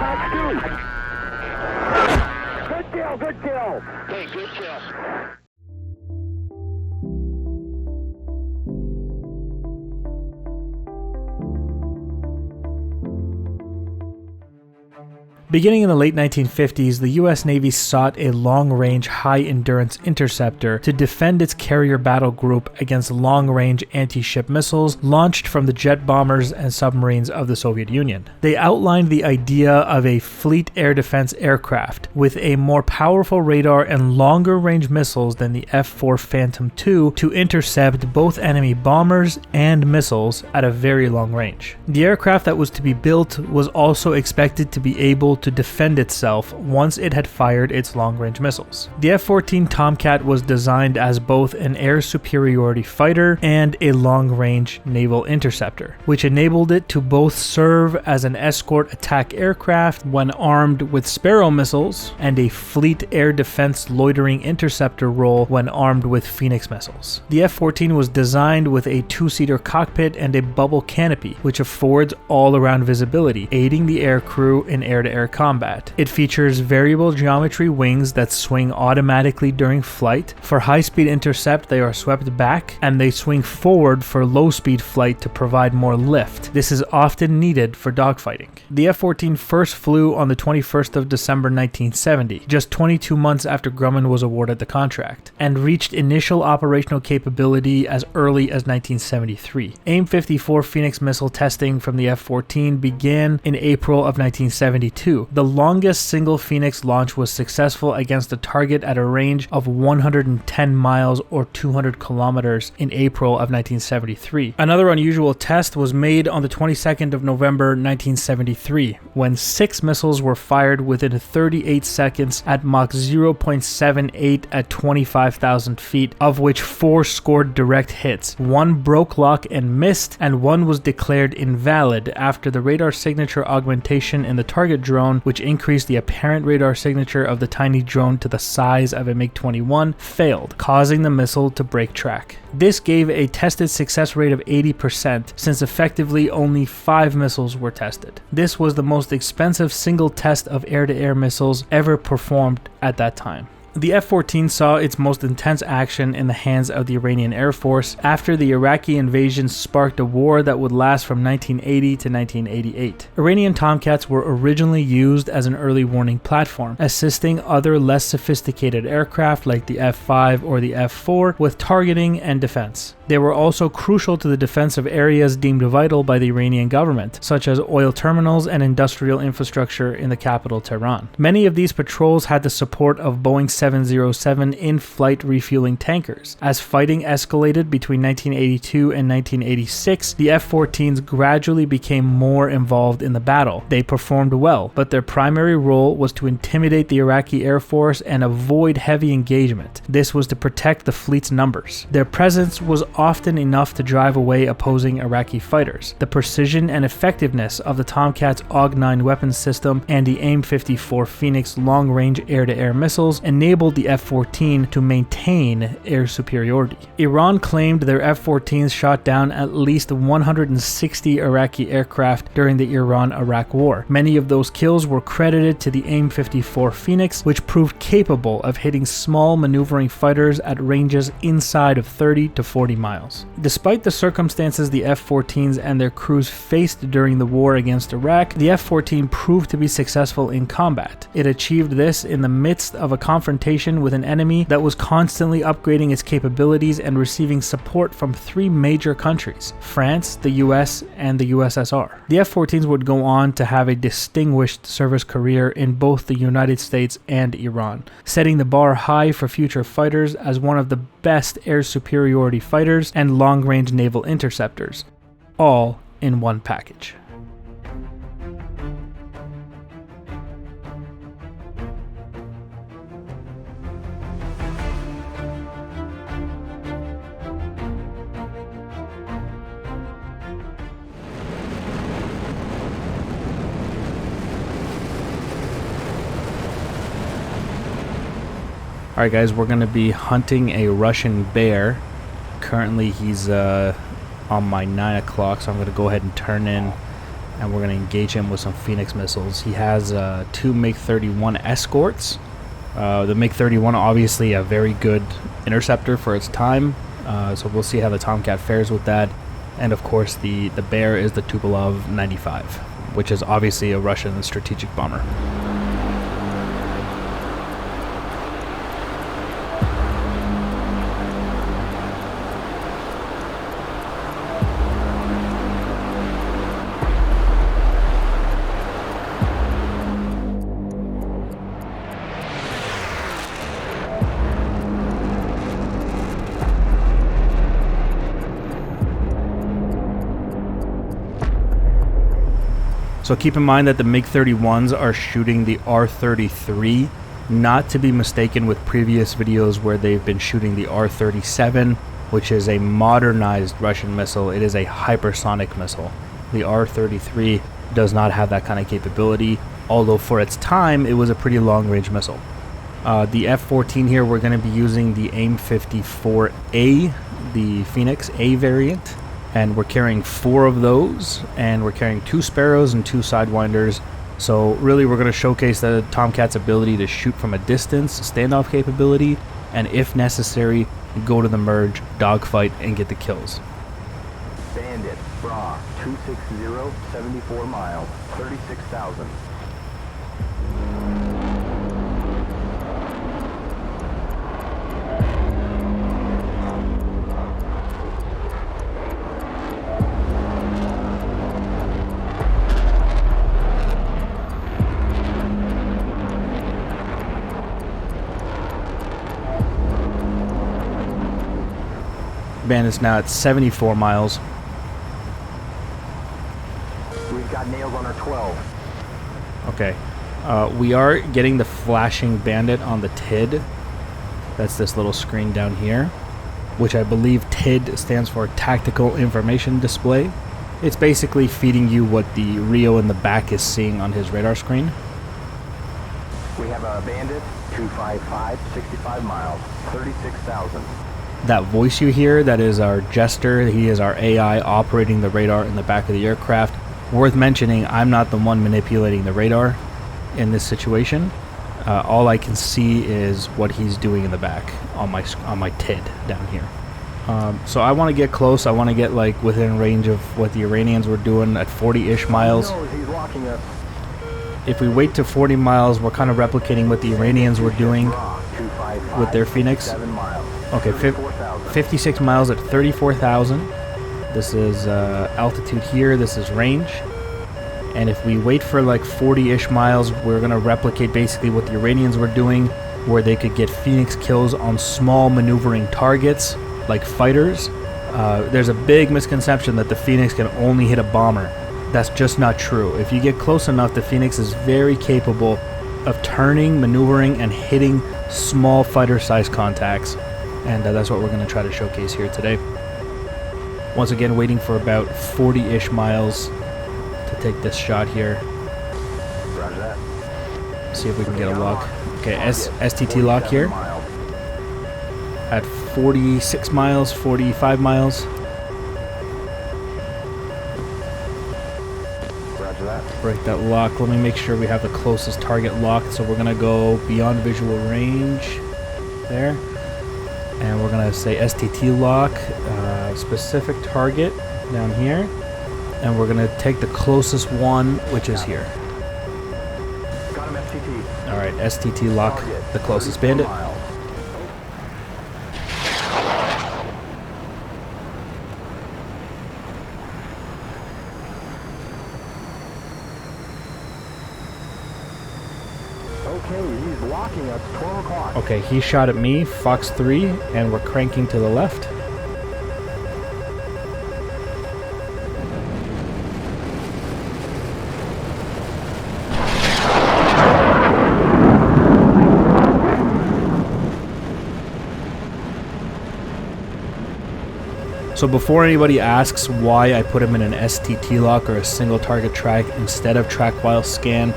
Good kill, good kill. Hey, good kill. Beginning in the late 1950s, the US Navy sought a long-range, high-endurance interceptor to defend its carrier battle group against long-range anti-ship missiles launched from the jet bombers and submarines of the Soviet Union. They outlined the idea of a fleet air defense aircraft with a more powerful radar and longer-range missiles than the F-4 Phantom II to intercept both enemy bombers and missiles at a very long range. The aircraft that was to be built was also expected to be able to defend itself once it had fired its long-range missiles. The F-14 Tomcat was designed as both an air superiority fighter and a long-range naval interceptor, which enabled it to both serve as an escort attack aircraft when armed with Sparrow missiles and a fleet air defense loitering interceptor role when armed with Phoenix missiles. The F-14 was designed with a two-seater cockpit and a bubble canopy, which affords all-around visibility, aiding the aircrew in air-to-air combat. It features variable geometry wings that swing automatically during flight. For high-speed intercept, they are swept back, and they swing forward for low-speed flight to provide more lift. This is often needed for dogfighting. The F-14 first flew on the 21st of December 1970, just 22 months after Grumman was awarded the contract, and reached initial operational capability as early as 1973. AIM-54 Phoenix missile testing from the F-14 began in April of 1972. The longest single Phoenix launch was successful against a target at a range of 110 miles or 200 kilometers in April of 1973. Another unusual test was made on the 22nd of November 1973, when 6 missiles were fired within 38 seconds at Mach 0.78 at 25,000 feet, of which 4 scored direct hits. 1 broke lock and missed, and 1 was declared invalid after the radar signature augmentation in the target drone, which increased the apparent radar signature of the tiny drone to the size of a MiG-21, failed, causing the missile to break track. This gave a tested success rate of 80%, since effectively only 5 missiles were tested. This was the most expensive single test of air-to-air missiles ever performed at that time. The F-14 saw its most intense action in the hands of the Iranian Air Force after the Iraqi invasion sparked a war that would last from 1980 to 1988. Iranian Tomcats were originally used as an early warning platform, assisting other less sophisticated aircraft like the F-5 or the F-4 with targeting and defense. They were also crucial to the defense of areas deemed vital by the Iranian government, such as oil terminals and industrial infrastructure in the capital Tehran. Many of these patrols had the support of Boeing 707 in-flight refueling tankers. As fighting escalated between 1982 and 1986, the F-14s gradually became more involved in the battle. They performed well, but their primary role was to intimidate the Iraqi Air Force and avoid heavy engagement. This was to protect the fleet's numbers. Their presence was often enough to drive away opposing Iraqi fighters. The precision and effectiveness of the Tomcat's AUG-9 weapons system and the AIM-54 Phoenix long-range air-to-air missiles enabled the F-14 to maintain air superiority. Iran claimed their F-14s shot down at least 160 Iraqi aircraft during the Iran-Iraq War. Many of those kills were credited to the AIM-54 Phoenix, which proved capable of hitting small maneuvering fighters at ranges inside of 30 to 40 miles. Despite the circumstances the F-14s and their crews faced during the war against Iraq, the F-14 proved to be successful in combat. It achieved this in the midst of a confrontation with an enemy that was constantly upgrading its capabilities and receiving support from 3 major countries: France, the US, and the USSR. The F-14s would go on to have a distinguished service career in both the United States and Iran, setting the bar high for future fighters as one of the best air superiority fighters and long-range naval interceptors, all in one package. Alright guys, we're going to be hunting a Russian bear. Currently he's on my 9 o'clock, so I'm going to go ahead and turn in and we're going to engage him with some Phoenix missiles. He has 2 Mig-31 escorts. The Mig-31 obviously a very good interceptor for its time, so we'll see how the Tomcat fares with that. And of course the bear is the Tupolev 95, which is obviously a Russian strategic bomber. So keep in mind that the MiG-31s are shooting the R-33, not to be mistaken with previous videos where they've been shooting the R-37, which is a modernized Russian missile. It is a hypersonic missile. The R-33 does not have that kind of capability, although for its time it was a pretty long-range missile. The F-14 here, we're going to be using the AIM-54A, the Phoenix A variant. And we're carrying 4 of those, and we're carrying 2 Sparrows and 2 Sidewinders. So really we're going to showcase the Tomcat's ability to shoot from a distance, standoff capability, and if necessary, go to the merge, dogfight, and get the kills. Bandit, Bra, 260, 74 miles, 36,000. Bandit's now at 74 miles. We've got nails on our 12. Okay. We are getting the flashing Bandit on the TID. That's this little screen down here, which I believe TID stands for Tactical Information Display. It's basically feeding you what the Rio in the back is seeing on his radar screen. We have a Bandit, 255, 65 miles, 36,000. That voice you hear, that is our jester. He is our AI operating the radar in the back of the aircraft. Worth mentioning, I'm not the one manipulating the radar in this situation. All I can see is what he's doing in the back on my TID down here. So I want to get close. I want to get like within range of what the Iranians were doing at 40-ish miles. He's locking us. If we wait to 40 miles, we're kind of replicating what the Iranians were doing with their Phoenix. Okay, 56 miles at 34,000. This is altitude here. This is range. And if we wait for like 40-ish miles, we're going to replicate basically what the Iranians were doing, where they could get Phoenix kills on small maneuvering targets, like fighters. There's a big misconception that the Phoenix can only hit a bomber. That's just not true. If you get close enough, the Phoenix is very capable of turning, maneuvering, and hitting small fighter-sized contacts. And that's what we're going to try to showcase here today. Once again, waiting for about 40-ish miles to take this shot here. Roger that. See if we can get a lock. Okay, STT lock here. At 46 miles, 45 miles. Roger that. Break that lock. Let me make sure we have the closest target locked. So we're going to go beyond visual range. There. And we're going to say STT lock, specific target down here. And we're going to take the closest one, which is here. Got him, STT. Alright, STT lock, the closest Bandit. Okay, he's locking us, 12 o'clock. Okay, he shot at me, Fox 3, and we're cranking to the left. So before anybody asks why I put him in an STT lock or a single target track instead of track while scan,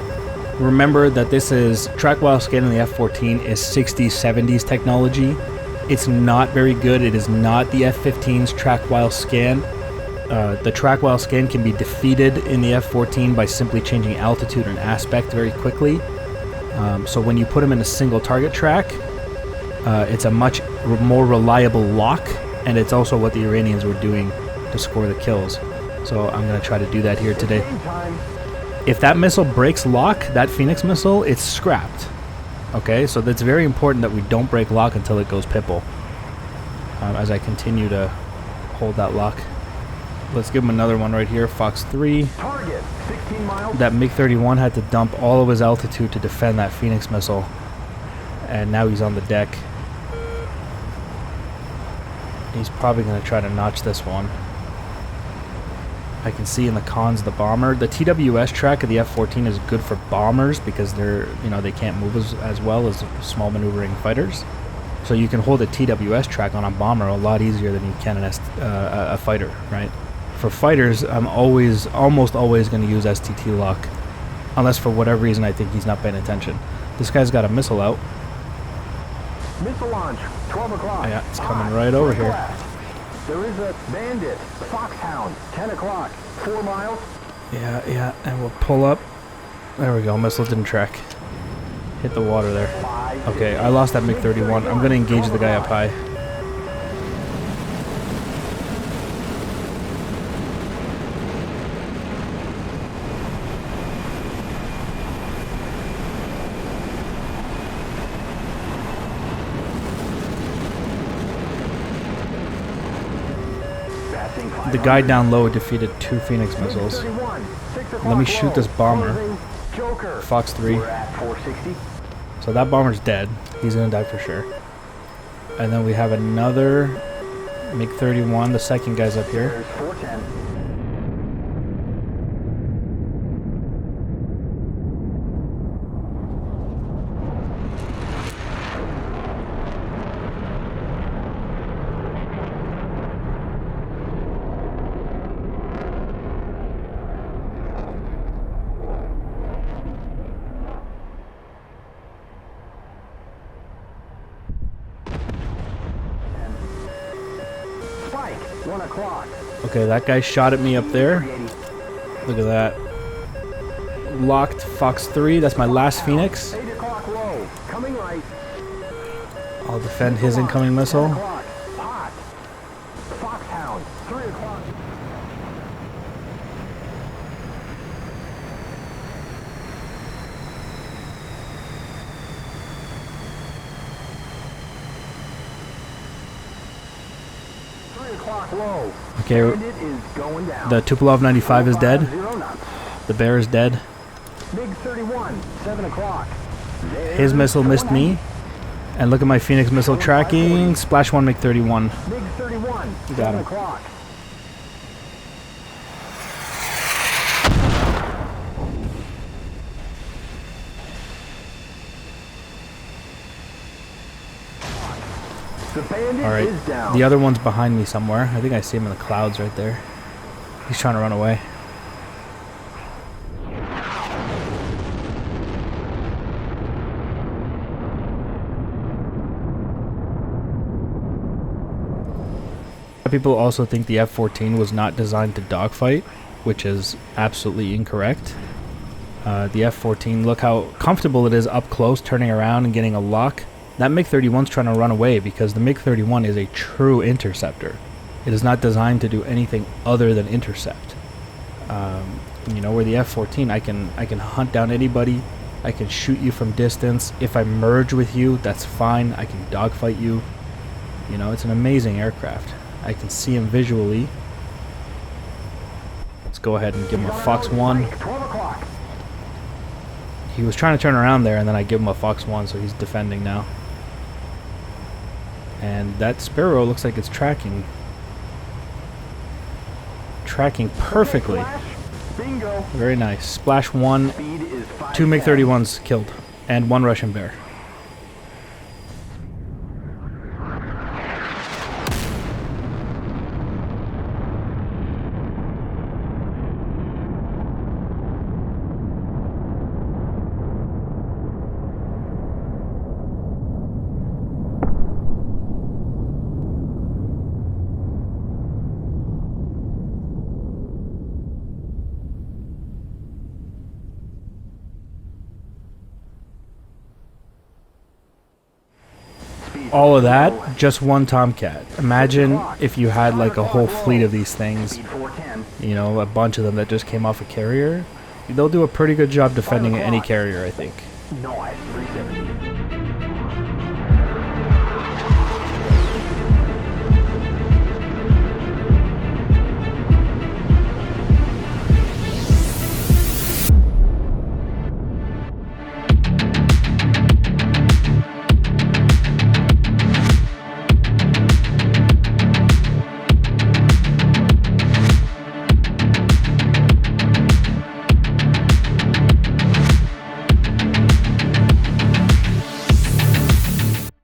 remember that this is track while scan in the F-14 is 60s, 70s technology. It's not very good. It is not the F-15's track while scan. The track while scan can be defeated in the F-14 by simply changing altitude and aspect very quickly. So when you put them in a single target track, it's a much more reliable lock, and it's also what the Iranians were doing to score the kills. So I'm going to try to do that here today. If that missile breaks lock, that Phoenix missile, it's scrapped. Okay, so that's very important that we don't break lock until it goes Pipple. As I continue to hold that lock. Let's give him another one right here, Fox 3. Target, 16 miles. That Mig-31 had to dump all of his altitude to defend that Phoenix missile. And now he's on the deck. He's probably going to try to notch this one. I can see in the cons the bomber. The TWS track of the F-14 is good for bombers because they're, they can't move as well as small maneuvering fighters. So you can hold a TWS track on a bomber a lot easier than you can a fighter, right? For fighters, I'm almost always going to use STT lock, unless for whatever reason I think he's not paying attention. This guy's got a missile out. Missile launch, 12 o'clock. Yeah, it's coming right over here. There is a bandit, Foxhound, 10 o'clock, 4 miles. Yeah, and we'll pull up. There we go, missile didn't track. Hit the water there. Okay, I lost that Mig-31. I'm going to engage the guy up high. The guy down low defeated 2 Phoenix missiles. Let me shoot this bomber. Fox 3. So that bomber's dead. He's gonna die for sure. And then we have another Mig-31. The second guy's up here. Okay, that guy shot at me up there. Look at that. Locked Fox 3. That's my last Phoenix. I'll defend his incoming missile. Foxhound, 3 o'clock. Okay, the Tupolev 95 is dead. The bear is dead. Mig-31, 7 o'clock. His missile missed me. And look at my Phoenix missile tracking. Splash 1 Mig-31. Mig-31, Got 7 him. o'clock. The bandit Alright, is down. the other one's behind me somewhere. I think I see him in the clouds right there. He's trying to run away. People also think the F-14 was not designed to dogfight, which is absolutely incorrect. The F-14, look how comfortable it is up close, turning around and getting a lock. That MiG-31's trying to run away because the MiG-31 is a true interceptor. It is not designed to do anything other than intercept. Where the F-14, I can hunt down anybody. I can shoot you from distance. If I merge with you, that's fine. I can dogfight you. It's an amazing aircraft. I can see him visually. Let's go ahead and give him a Fox 1. He was trying to turn around there, and then I give him a Fox 1, so he's defending now. And that Sparrow looks like it's tracking perfectly. Very nice. Splash 1, 2 MiG-31s killed, and 1 Russian bear. all of that, just one Tomcat. Imagine if you had like a whole fleet of these things, you know, a bunch of them that just came off a carrier. They'll do a pretty good job defending any carrier, I think. Nice.